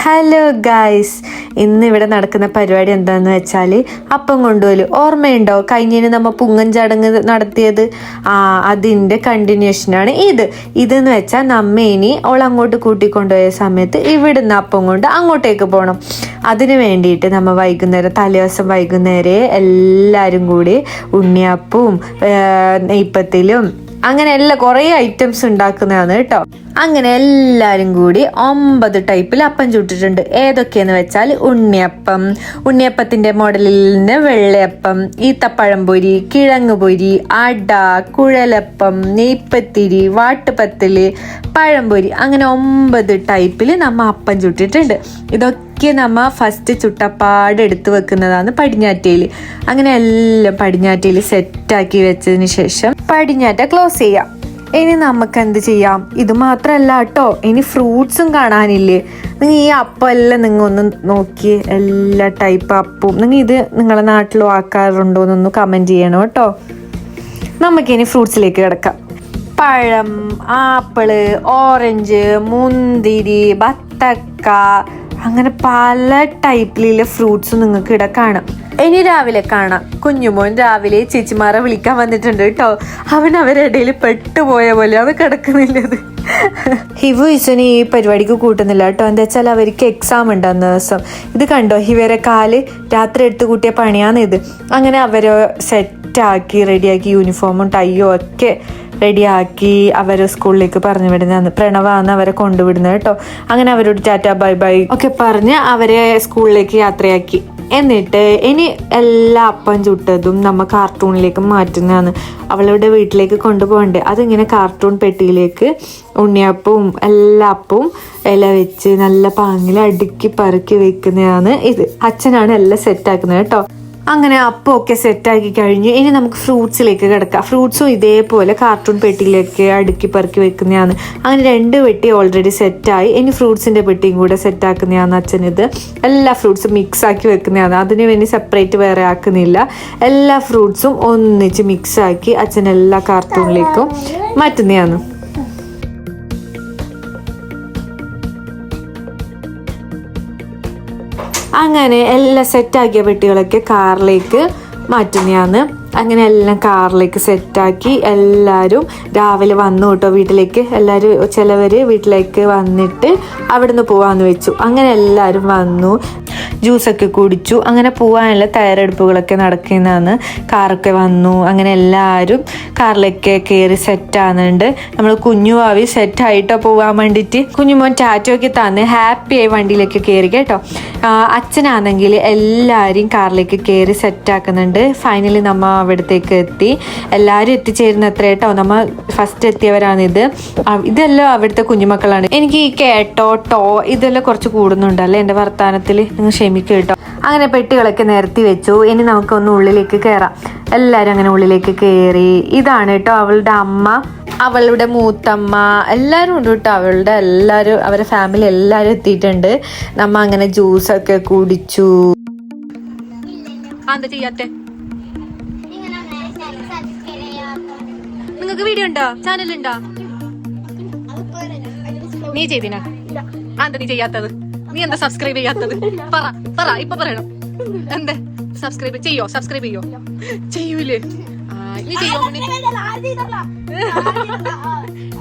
Hello guys, ഇന്നിവിടെ നടക്കുന്ന പരിപാടി എന്താന്ന് വെച്ചാൽ അപ്പം കൊണ്ടുപോലും ഓർമ്മയുണ്ടോ? കഴിഞ്ഞതിന് നമ്മൾ പുങ്ങൻ ചടങ്ങ് നടത്തിയത്. അതിൻ്റെ കണ്ടിന്യൂഷനാണ് ഇതെന്ന് വെച്ചാൽ നമ്മ ഇനി അങ്ങോട്ട് കൂട്ടിക്കൊണ്ടുപോയ സമയത്ത് ഇവിടുന്ന് അപ്പം കൊണ്ട് അങ്ങോട്ടേക്ക് പോകണം. അതിന് വേണ്ടിയിട്ട് നമ്മൾ തലേദിവസം വൈകുന്നേരം എല്ലാവരും കൂടി ഉണ്ണിയപ്പവും നെയ്പ്പത്തിലും അങ്ങനെ കുറേ ഐറ്റംസ് ഉണ്ടാക്കുന്നതാണ് കേട്ടോ. അങ്ങനെ എല്ലാവരും കൂടി 9 ടൈപ്പിൽ അപ്പം ചുട്ടിട്ടുണ്ട്. ഏതൊക്കെയെന്ന് വെച്ചാൽ ഉണ്ണിയപ്പത്തിൻ്റെ മോഡലിൽ നിന്ന് വെള്ളയപ്പം, ഈത്തപ്പഴംപൊരി, കിഴങ്ങുപൊരി, അട, കുഴലപ്പം, നെയ്പ്പത്തിരി, വാട്ടുപത്തല്, പഴംപൊരി, അങ്ങനെ 9 ടൈപ്പിൽ നമ്മൾ അപ്പം ചുട്ടിട്ടുണ്ട്. ഇതൊക്കെ നമ്മൾ ഫസ്റ്റ് ചുട്ടപ്പാട് എടുത്ത് വെക്കുന്നതാണ് പടിഞ്ഞാറ്റയിൽ. അങ്ങനെ എല്ലാം പടിഞ്ഞാറ്റയിൽ സെറ്റാക്കി വെച്ചതിന് ശേഷം പടിഞ്ഞാറ്റ ക്ലോസ് ചെയ്യാം. ഇനി നമുക്ക് എന്ത് ചെയ്യാം? ഇത് മാത്രമല്ല കേട്ടോ, ഇനി ഫ്രൂട്ട്സും കാണാനില്ലേ? നിങ്ങൾ ഈ അപ്പം എല്ലാം നിങ്ങൾ ഒന്ന് നോക്കി, എല്ലാ ടൈപ്പ് അപ്പവും ഇത് നിങ്ങളുടെ നാട്ടിലും ആക്കാറുണ്ടോ എന്നൊന്ന് കമൻറ്റ് ചെയ്യണം കേട്ടോ. നമുക്കിനി ഫ്രൂട്ട്സിലേക്ക് കിടക്കാം. പഴം, ആപ്പിള്, ഓറഞ്ച്, മുന്തിരി, ബത്തക്ക, അങ്ങനെ പല ടൈപ്പിലുള്ള ഫ്രൂട്ട്സും നിങ്ങൾക്ക് ഇവിടെ കാണാം. ഇനി രാവിലെ കാണാം. കുഞ്ഞുമോൻ രാവിലെ ചേച്ചിമാരെ വിളിക്കാൻ വന്നിട്ടുണ്ട് കേട്ടോ. അവൻ അവരിടയിൽ പെട്ടുപോയ പോലെ അത് കിടക്കുന്നില്ലത്. ഹിവു ഇസുനി ഈ പരിപാടിക്ക് കൂട്ടുന്നില്ല കേട്ടോ. എന്താ വെച്ചാൽ അവർക്ക് എക്സാം ഉണ്ട് അന്ന് ദിവസം. ഇത് കണ്ടോ, ഇവരെ കാല് രാത്രി എടുത്ത് കൂട്ടിയ പണിയാണിത്. അങ്ങനെ അവരെ സെറ്റാക്കി റെഡിയാക്കി യൂണിഫോമും ടൈയും ഒക്കെ റെഡിയാക്കി അവരെ സ്കൂളിലേക്ക് പറഞ്ഞു വിടുന്നതാണ്. പ്രണവാണ് അവരെ കൊണ്ടുവിടുന്നത് കേട്ടോ. അങ്ങനെ അവരോട് ടാറ്റ ബൈ ബൈ ഒക്കെ പറഞ്ഞ് അവരെ സ്കൂളിലേക്ക് യാത്രയാക്കി. എന്നിട്ട് ഇനി എല്ലാ അപ്പം ചുട്ടതും നമ്മൾ കാർട്ടൂണിലേക്ക് മാറ്റുന്നതാണ്. അവളുടെ വീട്ടിലേക്ക് കൊണ്ടുപോകണ്ടേ. അതിങ്ങനെ കാർട്ടൂൺ പെട്ടിയിലേക്ക് ഉണ്ണിയപ്പവും എല്ലാ അപ്പവും ഇല വെച്ച് നല്ല പാങ്ങിൽ അടുക്കി പറക്കി വെക്കുന്നതാണ് ഇത്. അച്ഛനാണ് എല്ലാം സെറ്റാക്കുന്നത് കേട്ടോ. അങ്ങനെ അപ്പമൊക്കെ സെറ്റാക്കി കഴിഞ്ഞ് ഇനി നമുക്ക് ഫ്രൂട്ട്സിലേക്ക് കിടക്കാം. ഫ്രൂട്ട്സും ഇതേപോലെ കാർട്ടൂൺ പെട്ടിയിലേക്ക് അടുക്കി പെറുക്കി വെക്കുന്നതാണ്. അങ്ങനെ 2 പെട്ടി ഓൾറെഡി സെറ്റായി. ഇനി ഫ്രൂട്ട്സിൻ്റെ പെട്ടിയും കൂടെ സെറ്റാക്കുന്നതാണ് അച്ഛനിത്. എല്ലാ ഫ്രൂട്ട്സും മിക്സ് ആക്കി വെക്കുന്നതാണ്. അതിന് വേണ്ടി സെപ്പറേറ്റ് വേറെ ആക്കുന്നില്ല. എല്ലാ ഫ്രൂട്ട്സും ഒന്നിച്ച് മിക്സാക്കി അച്ഛൻ എല്ലാ കാർട്ടൂണിലേക്കും മാറ്റുന്നതാണ്. അങ്ങനെ എല്ലാം സെറ്റാക്കിയ പെട്ടികളൊക്കെ കാറിലേക്ക് മാറ്റുന്നതാണ്. അങ്ങനെ എല്ലാം കാറിലേക്ക് സെറ്റാക്കി എല്ലാവരും രാവിലെ വന്നു കേട്ടോ വീട്ടിലേക്ക്. എല്ലാവരും ചിലവർ വീട്ടിലേക്ക് വന്നിട്ട് അവിടുന്ന് പോവാന്ന് വെച്ചു. അങ്ങനെ എല്ലാവരും വന്നു, ജ്യൂസൊക്കെ കുടിച്ചു. അങ്ങനെ പോകാനുള്ള തയ്യാറെടുപ്പുകളൊക്കെ നടക്കുന്നതാണ്. കാറൊക്കെ വന്നു. അങ്ങനെ എല്ലാവരും കാറിലേക്ക് കയറി സെറ്റാകുന്നുണ്ട്. നമ്മൾ കുഞ്ഞുവാവി സെറ്റായിട്ടോ പോകാൻ വേണ്ടിയിട്ട്. കുഞ്ഞുമോൻ ടാറ്റൊക്കെ തന്ന് ഹാപ്പിയായി വണ്ടിയിലേക്ക് കയറി കേട്ടോ. അച്ഛനാണെങ്കിൽ എല്ലാവരും കാറിലേക്ക് കയറി സെറ്റാക്കുന്നുണ്ട്. ഫൈനലി നമ്മൾ അവിടത്തേക്ക് എത്തി. എല്ലാവരും എത്തിച്ചേരുന്ന എത്ര കേട്ടോ. നമ്മൾ ഫസ്റ്റ് എത്തിയവരാണിത്. ഇതെല്ലാം അവിടുത്തെ കുഞ്ഞുമക്കളാണ്. എനിക്ക് ഈ കേട്ടോ ടോ ഇതെല്ലാം കുറച്ച് കൂടുന്നുണ്ടല്ലേ എൻ്റെ വർത്താനത്തിൽ, നിങ്ങൾ ക്ഷമിക്കും കേട്ടോ. അങ്ങനെ പെട്ടികളൊക്കെ നിരത്തി വെച്ചു. ഇനി നമുക്കൊന്ന് ഉള്ളിലേക്ക് കയറാം. എല്ലാവരും അങ്ങനെ ഉള്ളിലേക്ക് കയറി. ഇതാണ് കേട്ടോ അവളുടെ അമ്മ, അവളുടെ മൂത്തമ്മ, എല്ലാവരും ഉണ്ട് കേട്ടോ. അവരുടെ ഫാമിലി എല്ലാവരും എത്തിയിട്ടുണ്ട്. നമ്മ അങ്ങനെ ജ്യൂസൊക്കെ കുടിച്ചു. എന്താ ചെയ്യാത്തെ? നിങ്ങൾക്ക് വീഡിയോ ഉണ്ടോ? ചാനലുണ്ടോ? നീ ചെയ്തിനാ? എന്താ നീ ചെയ്യാത്തത്? നീ എന്താ സബ്സ്ക്രൈബ് ചെയ്യാത്തത്? പറ ഇപ്പൊ പറയണം. എന്താ സബ്സ്ക്രൈബ് ചെയ്യോ? ചെയ്യൂലേ? നീ ചെയ്യോ?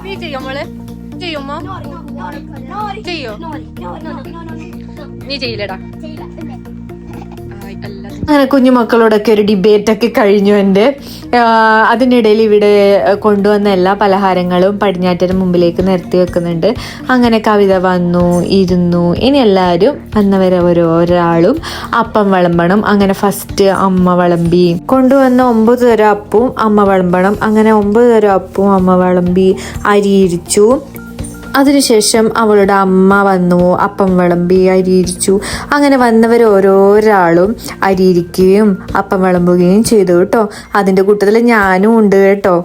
നീ ചെയ്യോ മോളെ? ചെയ്യുമോ? ചെയ്യോ? നീ ചെയ്യില്ലടാ. അങ്ങനെ കുഞ്ഞുമക്കളോടൊക്കെ ഒരു ഡിബേറ്റൊക്കെ കഴിഞ്ഞു എൻ്റെ. അതിനിടയിൽ ഇവിടെ കൊണ്ടുവന്ന എല്ലാ പലഹാരങ്ങളും പടിഞ്ഞാറ്റന് മുമ്പിലേക്ക് നിരത്തി വെക്കുന്നുണ്ട്. അങ്ങനെ കവിത വന്നു, ഇരുന്നു. ഇനി എല്ലാവരും വന്നവരെ ഓരോരാളും അപ്പം വിളമ്പണം. അങ്ങനെ ഫസ്റ്റ് അമ്മ വിളമ്പി. കൊണ്ടുവന്ന 9 തരം അപ്പവും അമ്മ വിളമ്പണം. അങ്ങനെ 9 തരം അപ്പവും അമ്മ വിളമ്പി അരിയിരിച്ചു. അതിനുശേഷം അവളുടെ അമ്മ വന്നു, അപ്പം വിളമ്പി അരിയിരിച്ചു. അങ്ങനെ വന്നവർ ഓരോരാളും അരിയിരിക്കുകയും അപ്പം വിളമ്പുകയും ചെയ്തു കേട്ടോ. അതിൻ്റെ കൂട്ടത്തിൽ ഞാനും ഉണ്ട് കേട്ടോ.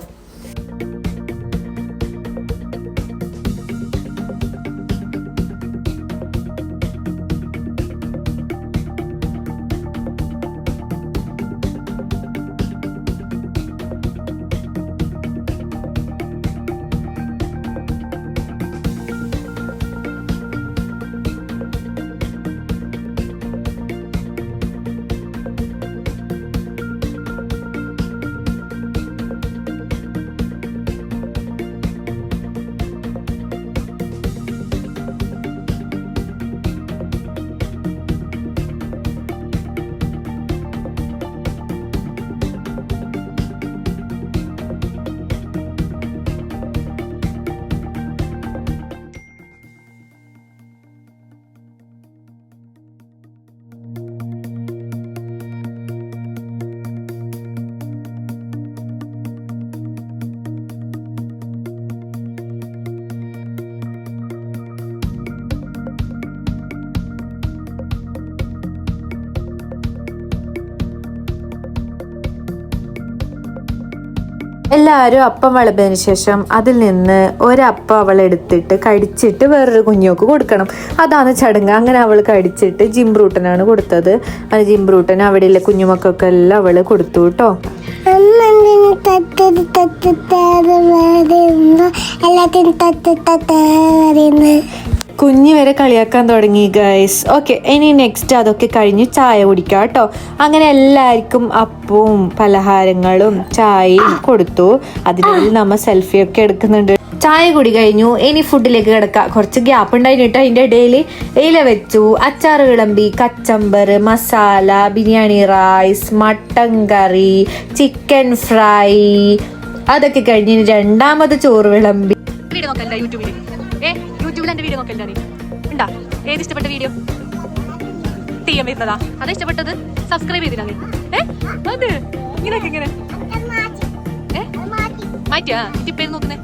എല്ലാവരും അപ്പം വിളമ്പിയതിന് ശേഷം അതിൽ നിന്ന് ഒരപ്പം അവൾ എടുത്തിട്ട് കടിച്ചിട്ട് വേറൊരു കുഞ്ഞോക്ക് കൊടുക്കണം. അതാണ് ചടങ്ങ്. അങ്ങനെ അവൾ കടിച്ചിട്ട് ജിംബ്രൂട്ടനാണ് കൊടുത്തത്. അത് ജിംബ്രൂട്ടൻ അവിടെയുള്ള കുഞ്ഞുമക്കൾക്കെല്ലാം എല്ലാം അവൾ കൊടുത്തു കേട്ടോ. കുഞ്ഞ് വരെ കളിയാക്കാൻ തുടങ്ങി ഗൈസ്. ഓക്കെ, ഇനി നെക്സ്റ്റ് അതൊക്കെ കഴിഞ്ഞ് ചായ കുടിക്കാം കേട്ടോ. അങ്ങനെ എല്ലാവർക്കും അപ്പവും പലഹാരങ്ങളും ചായയും കൊടുത്തു. അതിനുള്ളിൽ നമ്മൾ സെൽഫിയൊക്കെ എടുക്കുന്നുണ്ട്. ചായ കുടി കഴിഞ്ഞു. ഇനി ഫുഡിലേക്ക് കിടക്കാം. കുറച്ച് ഗ്യാപ്പ് ഉണ്ടായിട്ട് അതിൻ്റെ ഇടയിൽ ഇല വെച്ചു, അച്ചാറ് വിളമ്പി, കച്ചമ്പർ, മസാല, ബിരിയാണി റൈസ്, മട്ടൻ കറി, ചിക്കൻ ഫ്രൈ, അതൊക്കെ കഴിഞ്ഞ് രണ്ടാമത് ചോറ് വിളമ്പി. യൂട്യൂബിൽ എന്റെ വീഡിയോ നോക്കല്ലേ ഉണ്ടാ? ഏത് ഇഷ്ടപ്പെട്ട വീഡിയോ തീയം വരുന്നതാ? അതാ ഇഷ്ടപ്പെട്ടത്? സബ്സ്ക്രൈബ് ചെയ്തില്ല? അത് ഇങ്ങനെയൊക്കെ ഇങ്ങനെ മാറ്റിയാ ടിപ്പേര് നോക്കുന്നേ.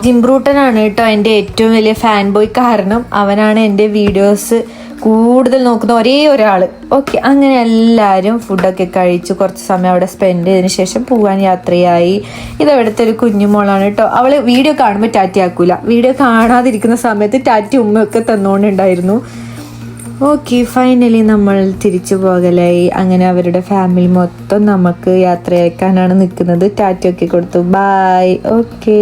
ജിംബ്രൂട്ടനാണ് കേട്ടോ എൻ്റെ ഏറ്റവും വലിയ ഫാൻ ബോയ്. കാരണം അവനാണ് എൻ്റെ വീഡിയോസ് കൂടുതൽ നോക്കുന്ന ഒരേ ഒരാൾ. ഓക്കെ, അങ്ങനെ എല്ലാവരും ഫുഡൊക്കെ കഴിച്ചു കുറച്ച് സമയം അവിടെ സ്പെൻഡ് ചെയ്തതിന് ശേഷം പോകാൻ യാത്രയായി. ഇതവിടുത്തെ ഒരു കുഞ്ഞുമോളാണ് കേട്ടോ. അവൾ വീഡിയോ കാണുമ്പോൾ ടാറ്റയാക്കൂല. വീഡിയോ കാണാതിരിക്കുന്ന സമയത്ത് ടാറ്റ ഉമ്മയൊക്കെ തന്നുകൊണ്ടുണ്ടായിരുന്നു. ഓക്കെ, ഫൈനലി നമ്മൾ തിരിച്ചു പോകലായി. അങ്ങനെ അവരുടെ ഫാമിലി മൊത്തം നമുക്ക് യാത്രയക്കാനാണ് നിൽക്കുന്നത്. ടാറ്റയൊക്കെ കൊടുത്തു. ബായ്. ഓക്കെ.